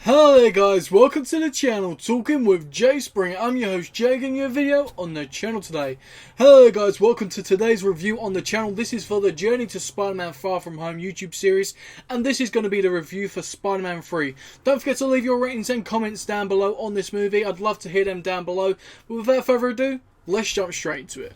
Hello there guys, welcome to the channel, Talking with Jay Spring. I'm your host Jay, giving you a video on the channel today. Hello there guys, welcome to today's review on the channel. This is for the Journey to Spider-Man Far From Home YouTube series, and this is going to be the review for Spider-Man 3. Don't forget to leave your ratings and comments down below on this movie. I'd love to hear them down below, but without further ado, let's jump straight into it.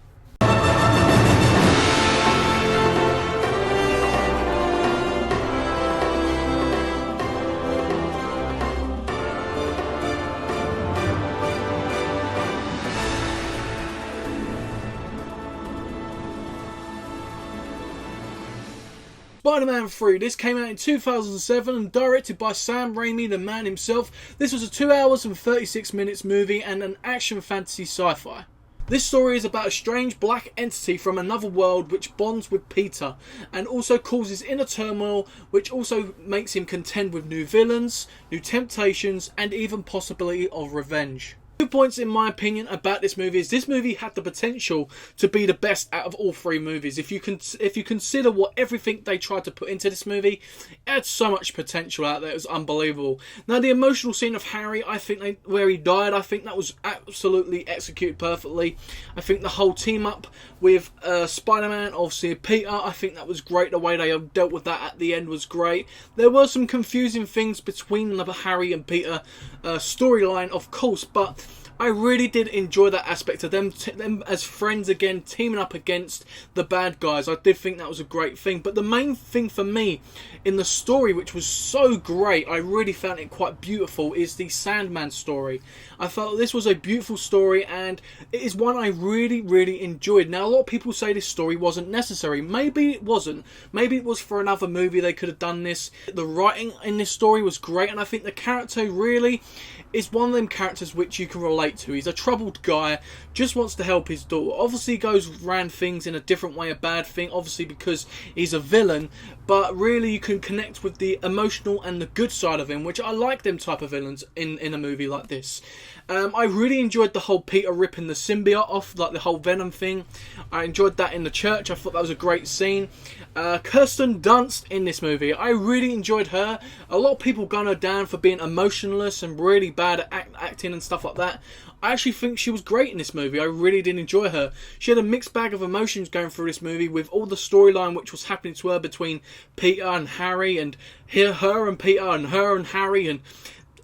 Spider-Man 3, this came out in 2007 and directed by Sam Raimi, the man himself. This was a 2 hours and 36 minutes movie and an action fantasy sci-fi. This story is about a strange black entity from another world which bonds with Peter and also causes inner turmoil, which also makes him contend with new villains, new temptations and even possibility of revenge. 2 points in my opinion about this movie is this movie had the potential to be the best out of all three movies. If you consider what everything they tried to put into this movie, it had so much potential out there. It was unbelievable. Now the emotional scene of Harry, where he died, I think that was absolutely executed perfectly. I think the whole team up with Spider-Man, obviously Peter, I think that was great. The way they dealt with that at the end was great. There were some confusing things between the Harry and Peter storyline, of course, but I really did enjoy that aspect of them as friends again, teaming up against the bad guys. I did think that was a great thing. But the main thing for me in the story, which was so great, I really found it quite beautiful, is the Sandman story. I felt this was a beautiful story and it is one I really enjoyed. Now a lot of people say this story wasn't necessary. Maybe it wasn't. Maybe it was for another movie they could have done this. The writing in this story was great and I think the character really is one of them characters which you can relate to. He's a troubled guy, just wants to help his daughter. Obviously goes around things in a different way, a bad thing, obviously because he's a villain, but really you can connect with the emotional and the good side of him, which I like them type of villains in a movie like this. I really enjoyed the whole Peter ripping the symbiote off, like the whole Venom thing. I enjoyed that in the church. I thought that was a great scene. Kirsten Dunst in this movie, I really enjoyed her. A lot of people gun her down for being emotionless and really bad at acting and stuff like that. I actually think she was great in this movie. I really did enjoy her. She had a mixed bag of emotions going through this movie with all the storyline which was happening to her between Peter and Harry and her and Peter and her and Harry, and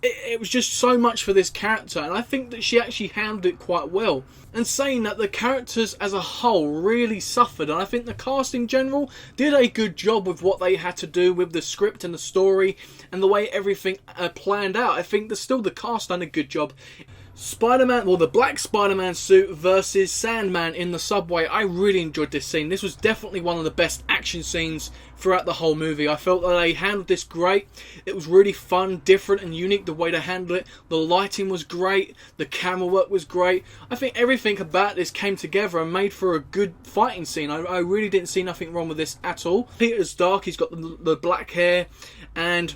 it was just so much for this character, and I think that she actually handled it quite well. And saying that, the characters as a whole really suffered, and I think the cast in general did a good job with what they had to do with the script and the story and the way everything planned out. I think that still the cast done a good job. Spider-Man, well, the black Spider-Man suit versus Sandman in the subway. I really enjoyed this scene. This was definitely one of the best action scenes throughout the whole movie. I felt that they handled this great. It was really fun, different and unique the way they handled it. The lighting was great. The camera work was great. I think everything about this came together and made for a good fighting scene. I really didn't see nothing wrong with this at all. Peter's dark. He's got the black hair and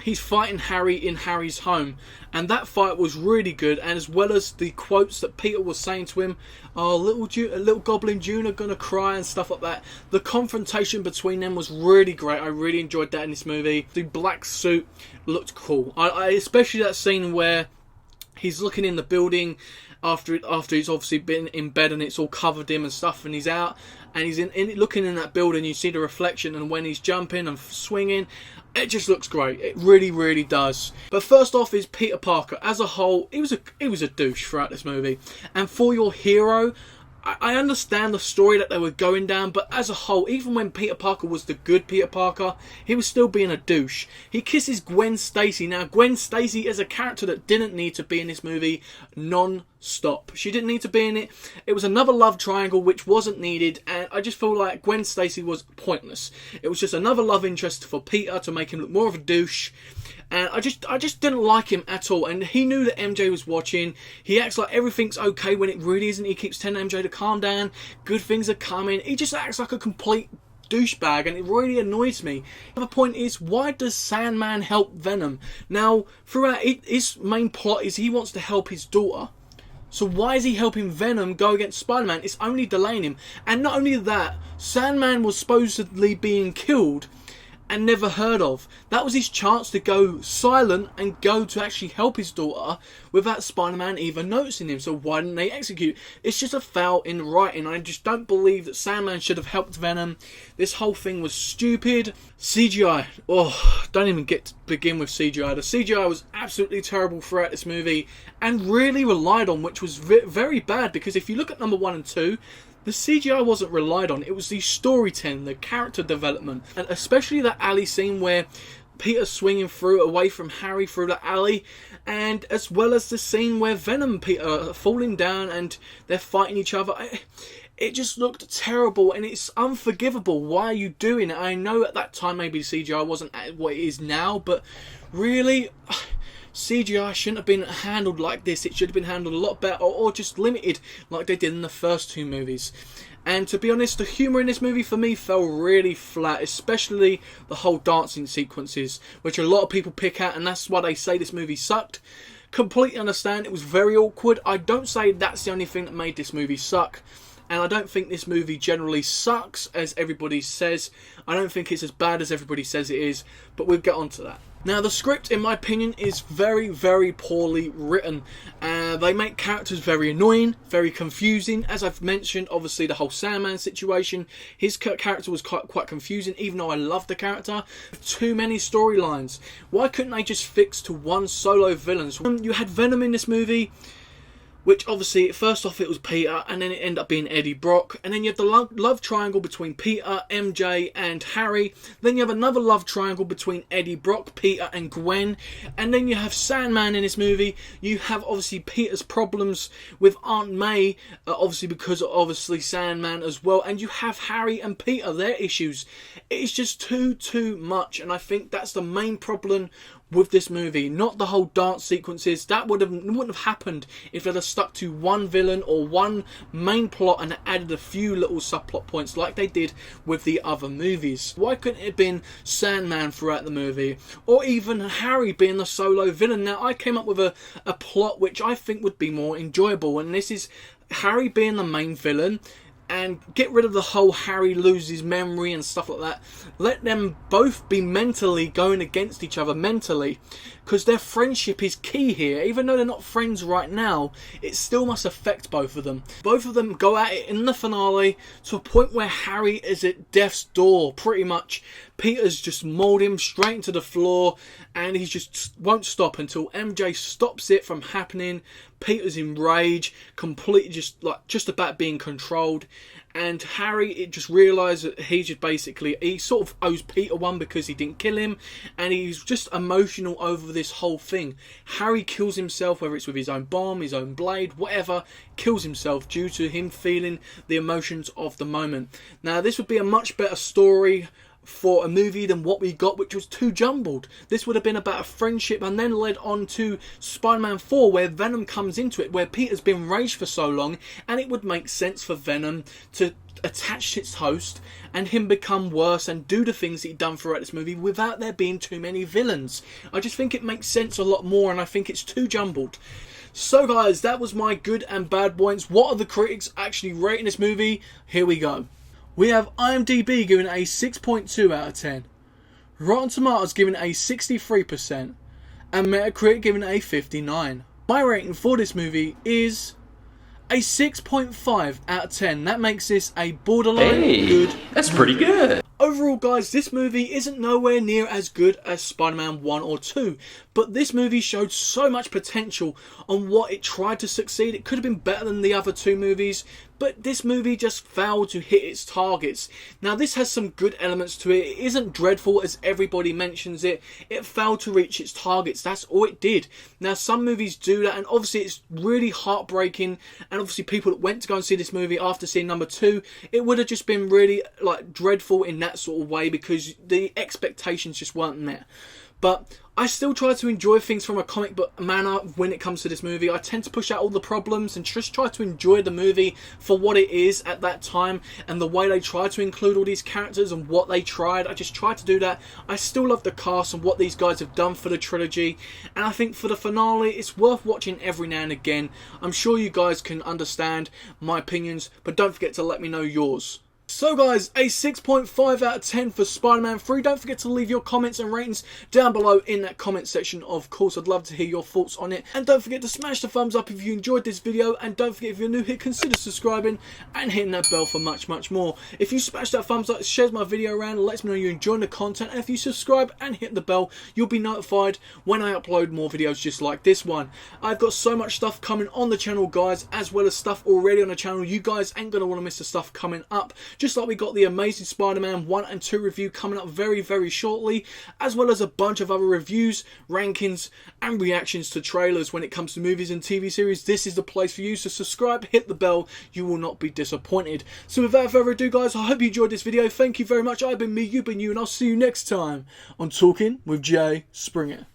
he's fighting Harry in Harry's home, and that fight was really good. And as well as the quotes that Peter was saying to him, "Oh, little Goblin Jr. gonna cry" and stuff like that. The confrontation between them was really great. I really enjoyed that in this movie. The black suit looked cool. I especially that scene where he's looking in the building after he's obviously been in bed and it's all covered him and stuff, and he's out and he's looking in that building. You see the reflection, and when he's jumping and swinging, it just looks great. It really does. But first off is Peter Parker. As a whole, he was a douche throughout this movie. And for your hero, I understand the story that they were going down, but as a whole, even when Peter Parker was the good Peter Parker, he was still being a douche. He kisses Gwen Stacy. Now, Gwen Stacy is a character that didn't need to be in this movie non-stop. She didn't need to be in it. It was another love triangle which wasn't needed, and I just feel like Gwen Stacy was pointless. It was just another love interest for Peter to make him look more of a douche. And I just didn't like him at all. And he knew that MJ was watching. He acts like everything's okay when it really isn't. He keeps telling MJ to calm down. Good things are coming. He just acts like a complete douchebag, and it really annoys me. The other point is, why does Sandman help Venom? Now, throughout his main plot is he wants to help his daughter. So why is he helping Venom go against Spider-Man? It's only delaying him. And not only that, Sandman was supposedly being killed. and never heard of. That was his chance to go silent and go to actually help his daughter without Spider-Man even noticing him. So why didn't they execute? It's just a foul in writing. I just don't believe that Sandman should have helped Venom. This whole thing was stupid. CGI. Oh, don't even get to begin with CGI. The CGI was absolutely terrible throughout this movie and really relied on, which was very bad, because if you look at number 1 and 2, the CGI wasn't relied on. It was the storytelling, the character development, and especially that alley scene where Peter's swinging through away from Harry through the alley, and as well as the scene where Venom and Peter are falling down and they're fighting each other. It just looked terrible, and it's unforgivable. Why are you doing it? I know at that time maybe CGI wasn't what it is now, but really, CGI shouldn't have been handled like this. It should have been handled a lot better, or just limited like they did in the first 2 movies. And to be honest, the humour in this movie for me fell really flat, especially the whole dancing sequences, which a lot of people pick out, and that's why they say this movie sucked. Completely understand, it was very awkward. I don't say that's the only thing that made this movie suck. And I don't think this movie generally sucks, as everybody says. I don't think it's as bad as everybody says it is, but we'll get on to that. Now, the script, in my opinion, is very, very poorly written. They make characters very annoying, very confusing. As I've mentioned, obviously, the whole Sandman situation, his character was quite confusing, even though I loved the character. Too many storylines. Why couldn't they just fix to one solo villain? So, you had Venom in this movie, which obviously, first off, it was Peter, and then it ended up being Eddie Brock. And then you have the love triangle between Peter, MJ, and Harry. Then you have another love triangle between Eddie Brock, Peter, and Gwen. And then you have Sandman in this movie. You have, obviously, Peter's problems with Aunt May, obviously because of, obviously, Sandman as well. And you have Harry and Peter, their issues. It's just too much. And I think that's the main problem with this movie, not the whole dance sequences. That wouldn't have happened if they'd have stuck to one villain or one main plot and added a few little subplot points like they did with the other movies. Why couldn't it have been Sandman throughout the movie, or even Harry being the solo villain? Now, I came up with a plot which I think would be more enjoyable, and this is Harry being the main villain, and get rid of the whole Harry loses memory and stuff like that. Let them both be mentally going against each other mentally, because their friendship is key here. Even though they're not friends right now, it still must affect both of them. Both of them go at it in the finale to a point where Harry is at death's door, pretty much. Peter's just mauled him straight into the floor, and he just won't stop until MJ stops it from happening. Peter's in rage, completely just about being controlled, and Harry, it just realised that he sort of owes Peter one because he didn't kill him, and he's just emotional over this whole thing. Harry kills himself, whether it's with his own bomb, his own blade, whatever, kills himself due to him feeling the emotions of the moment. Now, this would be a much better story for a movie than what we got, which was too jumbled. This would have been about a friendship, and then led on to Spider-Man 4, where Venom comes into it, where Peter's been raged for so long, and it would make sense for Venom to attach its host and him become worse and do the things that he'd done throughout this movie without there being too many villains. I just think it makes sense a lot more, and I think it's too jumbled. So guys, that was my good and bad points. What are the critics actually rating this movie? Here we go. We have IMDb giving it a 6.2 out of 10. Rotten Tomatoes giving it a 63%. And Metacritic giving it a 59. My rating for this movie is a 6.5 out of 10. That makes this a borderline good. That's pretty good. Overall, guys, this movie isn't nowhere near as good as Spider-Man 1 or 2, but this movie showed so much potential on what it tried to succeed. It could have been better than the other 2 movies, but this movie just failed to hit its targets. Now, this has some good elements to it. It isn't dreadful as everybody mentions it. It failed to reach its targets. That's all it did. Now, some movies do that, and obviously it's really heartbreaking, and obviously people that went to go and see this movie after seeing number 2, it would have just been really dreadful in that sort of way, because the expectations just weren't met. But I still try to enjoy things from a comic book manner when it comes to this movie. I tend to push out all the problems and just try to enjoy the movie for what it is at that time, and the way they try to include all these characters and what they tried. I just try to do that. I still love the cast and what these guys have done for the trilogy, and I think for the finale it's worth watching every now and again. I'm sure you guys can understand my opinions, but don't forget to let me know yours. So guys, a 6.5 out of 10 for Spider-Man 3. Don't forget to leave your comments and ratings down below in that comment section. Of course, I'd love to hear your thoughts on it. And don't forget to smash the thumbs up if you enjoyed this video. And don't forget, if you're new here, consider subscribing and hitting that bell for much, much more. If you smash that thumbs up, it shares my video around and lets me know you're enjoying the content. And if you subscribe and hit the bell, you'll be notified when I upload more videos just like this one. I've got so much stuff coming on the channel, guys, as well as stuff already on the channel. You guys ain't going to want to miss the stuff coming up. Just like we got the Amazing Spider-Man 1 and 2 review coming up very, very shortly, as well as a bunch of other reviews, rankings, and reactions to trailers when it comes to movies and TV series. This is the place for you, so subscribe, hit the bell, you will not be disappointed. So without further ado, guys, I hope you enjoyed this video. Thank you very much. I've been me, you've been you, and I'll see you next time on Talking with Jay Springer.